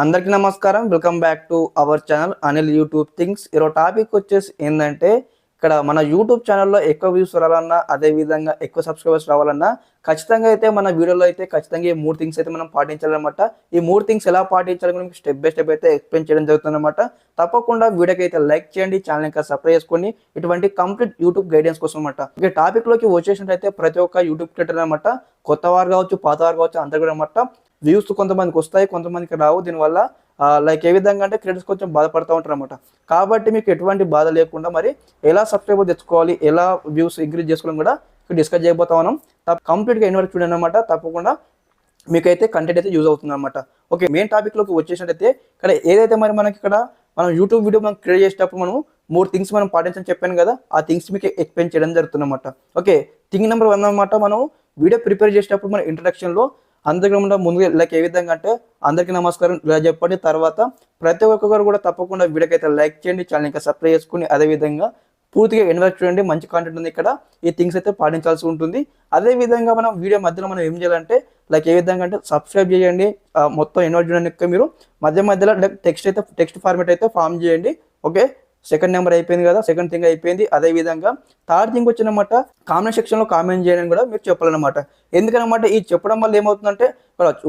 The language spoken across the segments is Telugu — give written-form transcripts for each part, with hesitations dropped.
అందరికీ నమస్కారం. Welcome back to our channel Anil YouTube things. ఈరోజు టాపిక్ వచ్చేసి ఏంటంటే, ఇక్కడ మన యూట్యూబ్ ఛానల్లో ఎక్కువ వ్యూస్ రావాలన్నా, అదేవిధంగా ఎక్కువ సబ్స్క్రైబర్స్ రావాలన్నా ఖచ్చితంగా అయితే మన వీడియోలో అయితే ఖచ్చితంగా ఈ 3 థింగ్స్ అయితే మనం పాటించాలన్నమాట. ఈ 3 థింగ్స్ ఎలా పాటించాలని మీకు స్టెప్ బై స్టెప్ అయితే ఎక్స్ప్లెయిన్ చేయడం జరుగుతుందన్నమాట. తప్పకుండా వీడియోకి అయితే లైక్ చేయండి, ఛానల్ ఇంకా సబ్స్క్రైబ్ చేసుకొని ఇటువంటి కంప్లీట్ యూట్యూబ్ గైడెన్స్ కోసం అన్నమాట. ఇక టాపిక్లోకి వచ్చేసినట్టయితే ప్రతి ఒక్క యూట్యూబ్ క్రియేటర్ అనమాట, కొత్త వారు కావచ్చు, పాత వారు కావచ్చు, అందరు కూడా అనమాట వ్యూస్ కొంతమందికి వస్తాయి, కొంతమందికి రావు. దీనివల్ల లైక్ ఏ విధంగా అంటే క్రియేటర్స్ కొంచెం బాధపడుతూ ఉంటారు అనమాట. కాబట్టి మీకు ఎటువంటి బాధ లేకుండా మరి ఎలా సబ్స్క్రైబర్ తెచ్చుకోవాలి, ఎలా వ్యూస్ ఇంక్రీజ్ చేసుకోవాలని కూడా డిస్కస్ చేయబోతా ఉన్నాం. కంప్లీట్గా ఎన్ని వరకు చూడండి అనమాట. తప్పకుండా మీకైతే కంటెంట్ అయితే యూజ్ అవుతుంది అనమాట. ఓకే, మెయిన్ టాపిక్లోకి వచ్చేసినట్టయితే ఇక్కడ ఏదైతే మరి మనకి ఇక్కడ మనం యూట్యూబ్ వీడియో మనం క్రియేట్ చేసేటప్పుడు మనం 3 థింగ్స్ మనం పాటించని చెప్పాను కదా, ఆ థింగ్స్ మీకు ఎక్స్ప్లెయిన్ చేయడం జరుగుతుంది అనమాట. ఓకే, థింగ్ నెంబర్ 1 అనమాట. మనం వీడియో ప్రిపేర్ చేసేటప్పుడు మన ఇంట్రడక్షన్లో అందరికీ ముందుగా లైక్ ఏ విధంగా అంటే అందరికీ నమస్కారం ఇలా చెప్పండి. తర్వాత ప్రతి ఒక్కరు కూడా తప్పకుండా వీడియోకి అయితే లైక్ చేయండి, ఛానల్ ఇంకా సబ్స్క్రైబ్ చేసుకుని అదేవిధంగా పూర్తిగా ఇన్వెస్ట్ చేయండి. మంచి కాంటెంట్ ఉంది ఇక్కడ, ఈ థింగ్స్ అయితే పాటించాల్సి ఉంటుంది. అదేవిధంగా మనం వీడియో మధ్యలో మనం ఏం చేయాలంటే లైక్ ఏ విధంగా అంటే సబ్స్క్రైబ్ చేయండి, మొత్తం ఇన్వెస్ట్ చేయడానికి మీరు మధ్యలో టెక్స్ట్ ఫార్మేట్ అయితే ఫామ్ చేయండి. ఓకే, సెకండ్ నెంబర్ అయిపోయింది కదా, సెకండ్ థింగ్ అయిపోయింది. అదేవిధంగా థర్డ్ థింగ్ వచ్చినమాట కామెంట్ సెక్షన్లో కామెంట్ చేయడం కూడా మీరు చెప్పాలన్నమాట. ఎందుకనమాట ఈ చెప్పడం వల్ల ఏమవుతుందంటే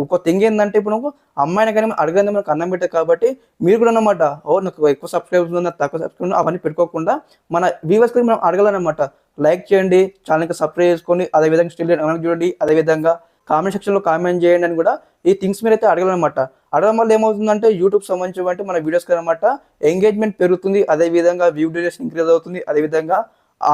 ఒక థింగ్ ఏంటంటే ఇప్పుడు అమ్మాయిని కానీ అడగండి మనకు అన్నం పెట్టారు కాబట్టి మీరు కూడా అనమాట నాకు ఎక్కువ సబ్స్క్రైబర్స్ ఉన్నా తక్కువ సబ్స్క్రైబ్ అవన్నీ పెట్టుకోకుండా మన వ్యూవర్స్కి మనం అడగాలన్నమాట. లైక్ చేయండి, ఛానల్కి సబ్స్క్రైబ్ చేసుకొని అదేవిధంగా స్టిల్ చూడండి, అదేవిధంగా కామెంట్ సెక్షన్లో కామెంట్ చేయండి అని కూడా ఈ థింగ్స్ మీరు అయితే అడగాలన్నమాట. అడగడం వల్ల ఏమవుతుందంటే యూట్యూబ్ సంబంధించి మన వీడియోస్కి అనమాట ఎంగేజ్మెంట్ పెరుగుతుంది, అదేవిధంగా వ్యూ డ్యూరేషన్ ఇంక్రీజ్ అవుతుంది, అదేవిధంగా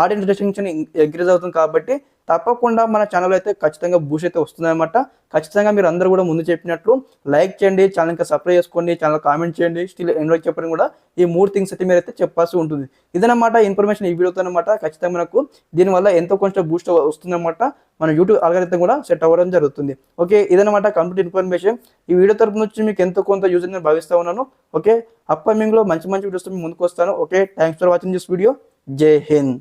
ఆడియన్స్ రెస్ట్రిక్షన్ ఇంక్రీజ్ అవుతుంది. కాబట్టి తప్పకుండా మన ఛానల్ అయితే ఖచ్చితంగా బూస్ట్ అయితే వస్తుంది అనమాట. ఖచ్చితంగా మీరు అందరూ కూడా ముందు చెప్పినట్లు లైక్ చేయండి, ఛానల్ ఇంకా సబ్స్క్రైబ్ చేసుకోండి, ఛానల్ కామెంట్ చేయండి, స్టిల్ ఎన్రోల్ చెప్పడం కూడా ఈ 3 థింగ్స్ అయితే మీరు అయితే చెప్పాల్సి ఉంటుంది. ఇదనమాట ఇన్ఫర్మేషన్ ఈ వీడియోతో అనమాట. ఖచ్చితంగా మనకు దీనివల్ల ఎంతో కొంచెం బూస్ట్ వస్తుందన్నమాట. మన యూట్యూబ్ అల్గారిథం కూడా సెట్ అవ్వడం జరుగుతుంది. ఓకే, ఇదనమాట కంప్లీట్ ఇన్ఫర్మేషన్. ఈ వీడియో తరపు నుంచి మీకు ఎంతో కొంత యూజ్ నేను భావిస్తూ ఉన్నాను. ఓకే, అప్కమింగ్లో మంచి వీడియోస్ ముందుకు వస్తాను. Okay, thanks for watching this video. జై హింద్.